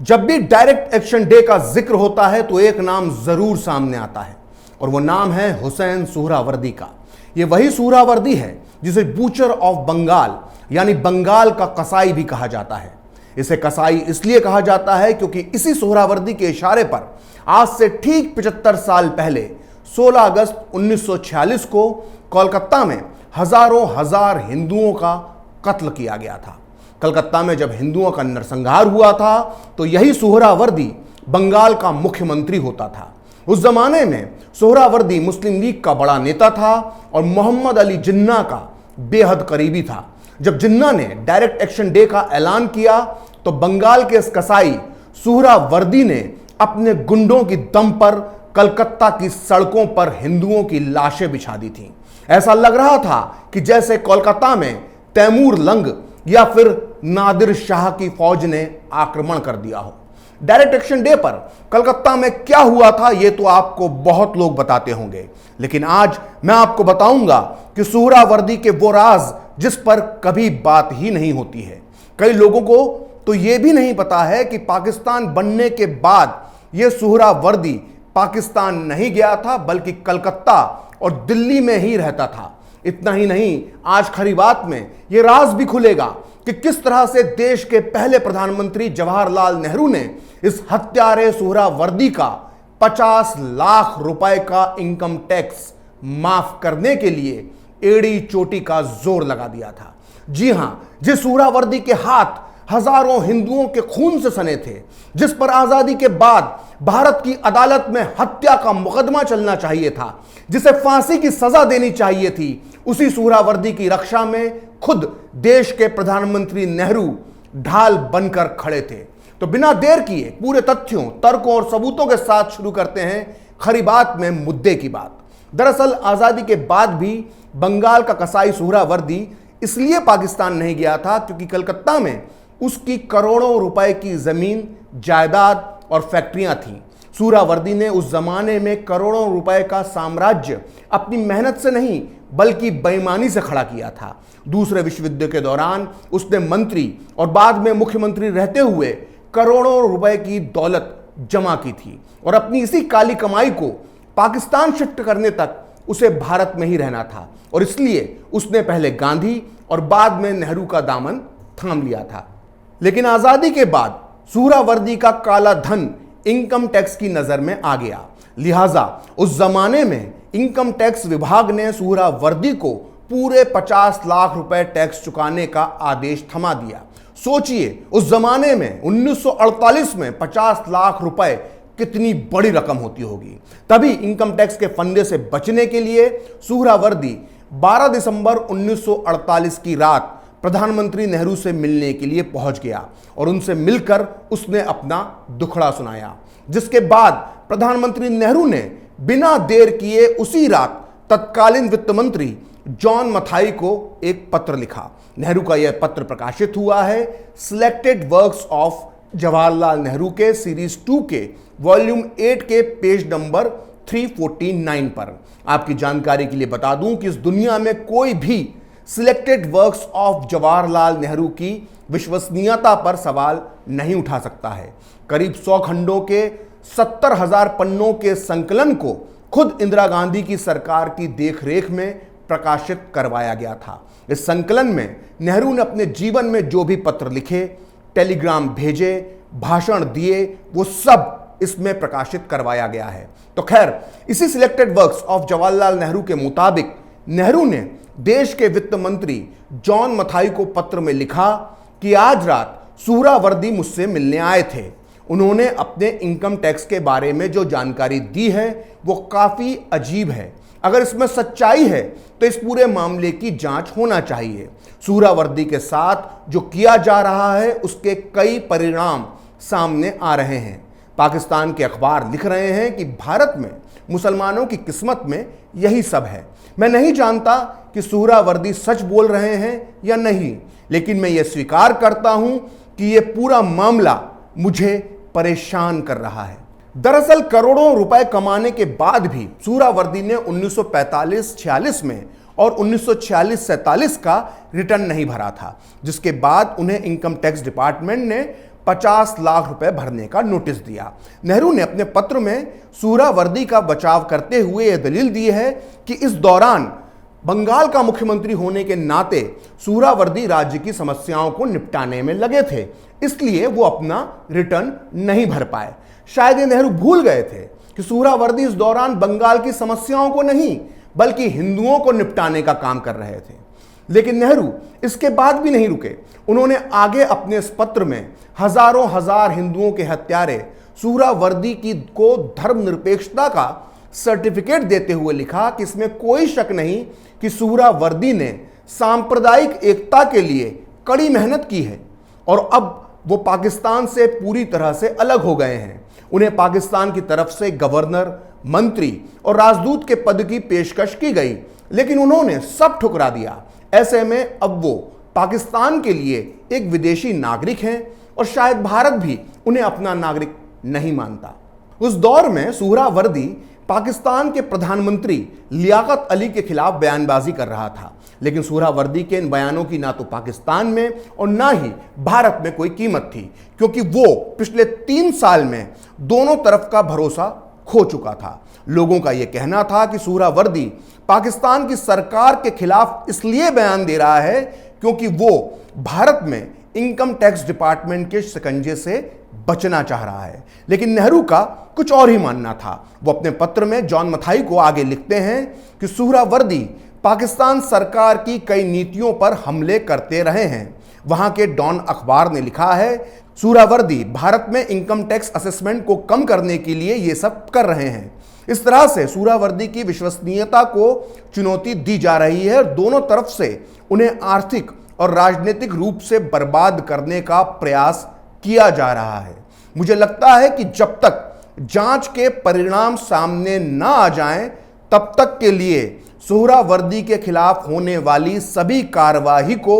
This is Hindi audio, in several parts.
जब भी डायरेक्ट एक्शन डे का जिक्र होता है तो एक नाम जरूर सामने आता है और वो नाम है हुसैन सुहरावर्दी का। ये वही सुहरावर्दी है जिसे बूचर ऑफ बंगाल यानी बंगाल का कसाई भी कहा जाता है। इसे कसाई इसलिए कहा जाता है क्योंकि इसी सुहरावर्दी के इशारे पर आज से ठीक 75 साल पहले 16 अगस्त 1946 को कोलकाता में हजारों हजार हिंदुओं का कत्ल किया गया था। कलकत्ता में जब हिंदुओं का नरसंहार हुआ था तो यही सुहरावर्दी बंगाल का मुख्यमंत्री होता था। उस जमाने में सुहरावर्दी मुस्लिम लीग का बड़ा नेता था और मोहम्मद अली जिन्ना का बेहद करीबी था। जब जिन्ना ने डायरेक्ट एक्शन डे का ऐलान किया तो बंगाल के इस कसाई सुहरावर्दी ने अपने गुंडों की दम पर कलकत्ता की सड़कों पर हिंदुओं की लाशें बिछा दी थीं। ऐसा लग रहा था कि जैसे कोलकाता में तैमूर लंग या फिर नादिर शाह की फौज ने आक्रमण कर दिया हो। डायरेक्ट एक्शन डे पर कलकत्ता में क्या हुआ था ये तो आपको बहुत लोग बताते होंगे, लेकिन आज मैं आपको बताऊंगा कि सुहरावर्दी के वो राज जिस पर कभी बात ही नहीं होती है। कई लोगों को तो यह भी नहीं पता है कि पाकिस्तान बनने के बाद यह सुहरावर्दी पाकिस्तान नहीं गया था बल्कि कलकत्ता और दिल्ली में ही रहता था। इतना ही नहीं, आज खरी बात में यह राज भी खुलेगा कि किस तरह से देश के पहले प्रधानमंत्री जवाहरलाल नेहरू ने इस हत्यारे सुहरावर्दी का 50 लाख रुपए का इनकम टैक्स माफ करने के लिए एड़ी चोटी का जोर लगा दिया था। जी हां, जिस सुहरावर्दी के हाथ हजारों हिंदुओं के खून से सने थे, जिस पर आजादी के बाद भारत की अदालत में हत्या का मुकदमा चलना चाहिए था, जिसे फांसी की सजा देनी चाहिए थी, उसी सुहरावर्दी की रक्षा में खुद देश के प्रधानमंत्री नेहरू ढाल बनकर खड़े थे। तो बिना देर किए पूरे तथ्यों, तर्कों और सबूतों के साथ शुरू करते हैं खरी बात में मुद्दे की बात। दरअसल आजादी के बाद भी बंगाल का कसाई सुहरावर्दी इसलिए पाकिस्तान नहीं गया था क्योंकि कलकत्ता में उसकी करोड़ों रुपए की जमीन, जायदाद और फैक्ट्रियां थीं। सुहरावर्दी ने उस जमाने में करोड़ों रुपए का साम्राज्य अपनी मेहनत से नहीं बल्कि बेईमानी से खड़ा किया था। दूसरे विश्व युद्ध के दौरान उसने मंत्री और बाद में मुख्यमंत्री रहते हुए करोड़ों रुपए की दौलत जमा की थी और अपनी इसी काली कमाई को पाकिस्तान शिफ्ट करने तक उसे भारत में ही रहना था और इसलिए उसने पहले गांधी और बाद में नेहरू का दामन थाम लिया था। लेकिन आजादी के बाद सुहरावर्दी का काला धन इनकम टैक्स की नजर में आ गया, लिहाजा उस जमाने में इनकम टैक्स विभाग ने सुहरावर्दी को पूरे 50 लाख रुपए टैक्स चुकाने का आदेश थमा दिया। सोचिए, उस जमाने में 1948 में 50 लाख रुपए कितनी बड़ी रकम होती होगी। तभी इनकम टैक्स के फंदे से बचने के लिए सुहरावर्दी 12 दिसंबर 1948 की रात प्रधानमंत्री नेहरू से मिलने के लिए पहुंच गया और उनसे मिलकर उसने अपना दुखड़ा सुनाया, जिसके बाद प्रधानमंत्री नेहरू ने बिना देर किए उसी रात तत्कालीन वित्त मंत्री जॉन मथाई को एक पत्र लिखा। नेहरू का यह पत्र प्रकाशित हुआ है selected works of Jawaharlal Nehru के सीरीज 2 के वॉल्यूम 8 के पेज नंबर 349 पर। आपकी जानकारी के लिए बता दूं कि इस दुनिया में कोई भी selected works of Jawaharlal Nehru की विश्वसनीयता पर सवाल नहीं उठा सकता है। करीब 100 खंडों के 70,000 पन्नों के संकलन को खुद इंदिरा गांधी की सरकार की देखरेख में प्रकाशित करवाया गया था। इस संकलन में नेहरू ने अपने जीवन में जो भी पत्र लिखे, टेलीग्राम भेजे, भाषण दिए, वो सब इसमें प्रकाशित करवाया गया है। तो खैर, इसी selected works of Jawaharlal Nehru के मुताबिक नेहरू ने देश के वित्त मंत्री जॉन मथाई को पत्र में लिखा कि आज रात सुहरावर्दी मुझसे मिलने आए थे। उन्होंने अपने इनकम टैक्स के बारे में जो जानकारी दी है वो काफी अजीब है। अगर इसमें सच्चाई है तो इस पूरे मामले की जांच होना चाहिए। सुहरावर्दी के साथ जो किया जा रहा है उसके कई परिणाम सामने आ रहे हैं। पाकिस्तान के अखबार लिख रहे हैं कि भारत में मुसलमानों की किस्मत में यही सब है। मैं नहीं जानता कि सुहरावर्दी सच बोल रहे हैं या नहीं, लेकिन मैं यह स्वीकार करता हूं कि यह पूरा मामला मुझे परेशान कर रहा है। दरअसल करोड़ों रुपए कमाने के बाद भी सुहरावर्दी ने 1945-46 में और 1946-47 का रिटर्न नहीं भरा था, जिसके बाद उन्हें इनकम टैक्स डिपार्टमेंट ने 50 लाख रुपए भरने का नोटिस दिया। नेहरू ने अपने पत्र में सुहरावर्दी का बचाव करते हुए यह दलील दी है कि इस दौरान बंगाल का मुख्यमंत्री होने के नाते सुहरावर्दी राज्य की समस्याओं को निपटाने में लगे थे, इसलिए वो अपना रिटर्न नहीं भर पाए। शायद ये नेहरू भूल गए थे कि सुहरावर्दी इस दौरान बंगाल की समस्याओं को नहीं बल्कि हिंदुओं को निपटाने का काम कर रहे थे। लेकिन नेहरू इसके बाद भी नहीं रुके। उन्होंने आगे अपने इस पत्र में हजारों हजार हिंदुओं के हत्यारे सुहरावर्दी को धर्मनिरपेक्षता का सर्टिफिकेट देते हुए लिखा कि इसमें कोई शक नहीं कि सुहरावर्दी ने सांप्रदायिक एकता के लिए कड़ी मेहनत की है और अब वो पाकिस्तान से पूरी तरह से अलग हो गए हैं। उन्हें पाकिस्तान की तरफ से गवर्नर, मंत्री और राजदूत के पद की पेशकश की गई, लेकिन उन्होंने सब ठुकरा दिया। ऐसे में अब वो पाकिस्तान के लिए एक विदेशी नागरिक हैं और शायद भारत भी उन्हें अपना नागरिक नहीं मानता। उस दौर में सुहरावर्दी पाकिस्तान के प्रधानमंत्री लियाकत अली के खिलाफ बयानबाजी कर रहा था, लेकिन सुहरावर्दी के इन बयानों की ना तो पाकिस्तान में और ना ही भारत में कोई कीमत थी, क्योंकि वो पिछले 3 साल में दोनों तरफ का भरोसा खो चुका था। लोगों का यह कहना था कि सुहरावर्दी पाकिस्तान की सरकार के खिलाफ इसलिए बयान दे रहा है क्योंकि वो भारत में इनकम टैक्स डिपार्टमेंट के शिकंजे से बचना चाह रहा है। लेकिन नेहरू का कुछ और ही मानना था। वो अपने पत्र में जॉन मथाई को आगे लिखते हैं कि सुहरावर्दी पाकिस्तान सरकार की कई नीतियों पर हमले करते रहे हैं। वहां के डॉन अखबार ने लिखा है, सुहरावर्दी भारत में इनकम टैक्स असेसमेंट को कम करने के लिए ये सब कर रहे हैं। इस तरह से सुहरावर्दी की विश्वसनीयता को चुनौती दी जा रही है और दोनों तरफ से उन्हें आर्थिक और राजनीतिक रूप से बर्बाद करने का प्रयास किया जा रहा है। मुझे लगता है कि जब तक जांच के परिणाम सामने न आ जाएं, तब तक के लिए सुहरावर्दी के खिलाफ होने वाली सभी कार्रवाई को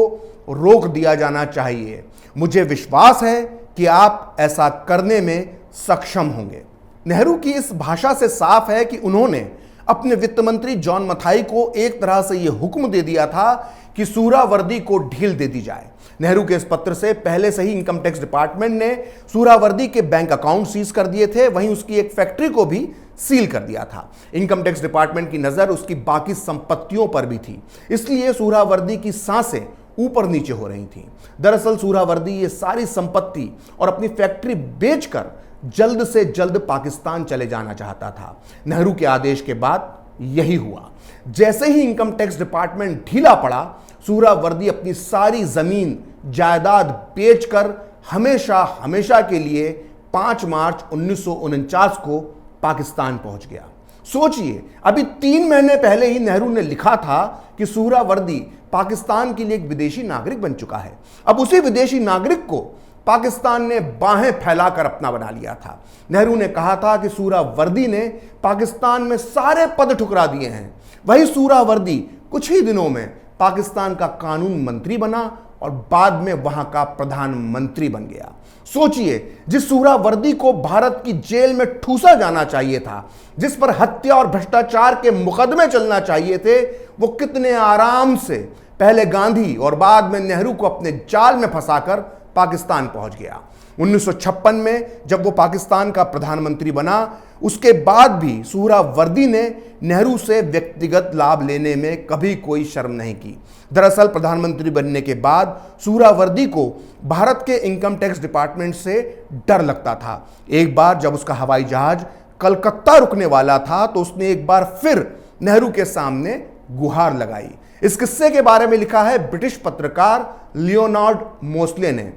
रोक दिया जाना चाहिए। मुझे विश्वास है कि आप ऐसा करने में सक्षम होंगे। नेहरू की इस भाषा से साफ है कि उन्होंने अपने वित्त मंत्री जॉन मथाई को एक तरह से यह हुक्म दे दिया था कि सुहरावर्दी को ढील दे दी जाए। नेहरू के इस पत्र से पहले से ही इनकम टैक्स डिपार्टमेंट ने सुहरावर्दी के बैंक अकाउंट सीज कर दिए थे, वहीं उसकी एक फैक्ट्री को भी सील कर दिया था। इनकम टैक्स डिपार्टमेंट की नजर उसकी बाकी संपत्तियों पर भी थी, इसलिए सुहरावर्दी की सांसें ऊपर नीचे हो रही थी। दरअसल सुहरावर्दी ये सारी संपत्ति और अपनी फैक्ट्री बेचकर जल्द से जल्द पाकिस्तान चले जाना चाहता था। नेहरू के आदेश के बाद यही हुआ। जैसे ही इनकम टैक्स डिपार्टमेंट ढीला पड़ा, सुहरावर्दी अपनी सारी जमीन जायदाद बेचकर हमेशा हमेशा के लिए 5 मार्च 1949 को पाकिस्तान पहुंच गया। सोचिए, अभी 3 महीने पहले ही नेहरू ने लिखा था कि सुहरावर्दी पाकिस्तान के लिए एक विदेशी नागरिक बन चुका है। अब उसी विदेशी नागरिक को पाकिस्तान ने बाहें फैलाकर अपना बना लिया था। नेहरू ने कहा था कि सुहरावर्दी ने पाकिस्तान में सारे पद ठुकरा दिए हैं। वही सुहरावर्दी कुछ ही दिनों में पाकिस्तान का कानून मंत्री बना और बाद में वहां का प्रधानमंत्री बन गया। सोचिए, जिस सुहरावर्दी को भारत की जेल में ठूसा जाना चाहिए था, जिस पर हत्या और भ्रष्टाचार के मुकदमे चलना चाहिए थे, वो कितने आराम से पहले गांधी और बाद में नेहरू को अपने जाल में फंसाकर पाकिस्तान पहुंच गया। 1956 में जब वो पाकिस्तान का प्रधानमंत्री बना, उसके बाद भी सुहरावर्दी ने नेहरू से व्यक्तिगत लाभ लेने में कभी कोई शर्म नहीं की। दरअसल प्रधानमंत्री बनने के बाद सुहरावर्दी को भारत के इनकम टैक्स डिपार्टमेंट से डर लगता था। एक बार जब उसका हवाई जहाज कलकत्ता रुकने वाला था, तो उसने एक बार फिर नेहरू के सामने गुहार लगाई। इस किस्से के बारे में लिखा है ब्रिटिश पत्रकार लियोनार्ड मोस्ले ने।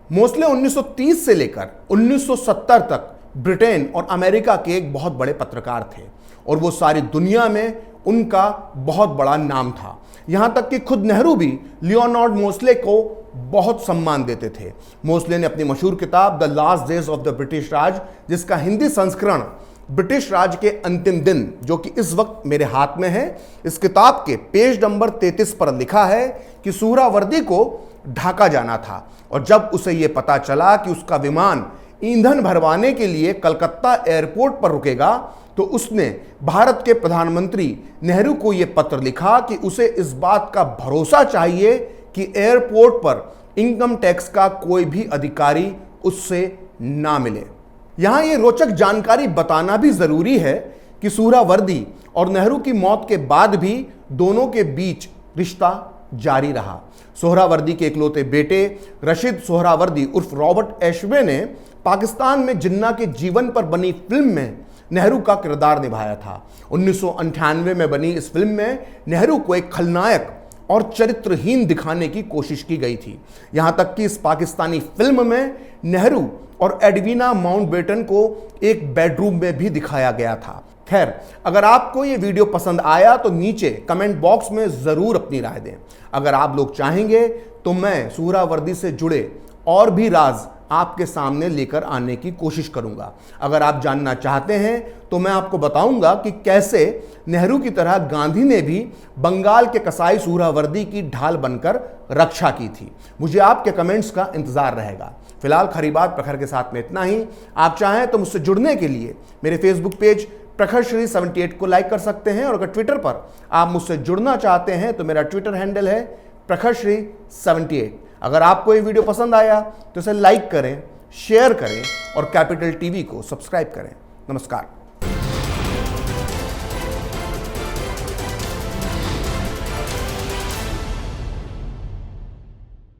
मोस्ले 1930 से लेकर 1970 तक ब्रिटेन और अमेरिका के एक बहुत बड़े पत्रकार थे और वो सारी दुनिया में उनका बहुत बड़ा नाम था। यहां तक कि खुद नेहरू भी लियोनार्ड मोस्ले को बहुत सम्मान देते थे। मोस्ले ने अपनी मशहूर किताब the last days of the British Raj, जिसका हिंदी संस्करण ब्रिटिश राज के अंतिम दिन, जो कि इस वक्त मेरे हाथ में है, इस किताब के पेज नंबर 33 पर लिखा है कि सुहरावर्दी को ढाका जाना था और जब उसे यह पता चला कि उसका विमान ईंधन भरवाने के लिए कलकत्ता एयरपोर्ट पर रुकेगा, तो उसने भारत के प्रधानमंत्री नेहरू को यह पत्र लिखा कि उसे इस बात का भरोसा चाहिए कि एयरपोर्ट पर इनकम टैक्स का कोई भी अधिकारी उससे ना मिले। यहां यह रोचक जानकारी बताना भी जरूरी है कि सुहरावर्दी और नेहरू की मौत के बाद भी दोनों के बीच रिश्ता जारी रहा। सोहरावर्दी के इकलौते बेटे रशीद सोहरावर्दी उर्फ रॉबर्ट एशवे ने पाकिस्तान में जिन्ना के जीवन पर बनी फिल्म में नेहरू का किरदार निभाया था। 1998 में बनी इस फिल्म में नेहरू को एक खलनायक और चरित्रहीन दिखाने की कोशिश की गई थी। यहां तक कि इस पाकिस्तानी फिल्म में नेहरू और एडवीना माउंटबेटन को एक बेडरूम में भी दिखाया गया था। खैर, अगर आपको ये वीडियो पसंद आया तो नीचे कमेंट बॉक्स में ज़रूर अपनी राय दें। अगर आप लोग चाहेंगे तो मैं सुहरावर्दी से जुड़े और भी राज आपके सामने लेकर आने की कोशिश करूंगा। अगर आप जानना चाहते हैं तो मैं आपको बताऊंगा कि कैसे नेहरू की तरह गांधी ने भी बंगाल के कसाई सुहरावर्दी की ढाल बनकर रक्षा की थी। मुझे आपके कमेंट्स का इंतजार रहेगा। फिलहाल खरी बात प्रखर के साथ में इतना ही। आप चाहें तो मुझसे जुड़ने के लिए मेरे फेसबुक पेज प्रखर श्री 78 को लाइक कर सकते हैं, और अगर ट्विटर पर आप मुझसे जुड़ना चाहते हैं तो मेरा ट्विटर हैंडल है प्रखर श्री 78। अगर आपको ये वीडियो पसंद आया तो इसे लाइक करें, शेयर करें और कैपिटल टीवी को सब्सक्राइब करें। नमस्कार।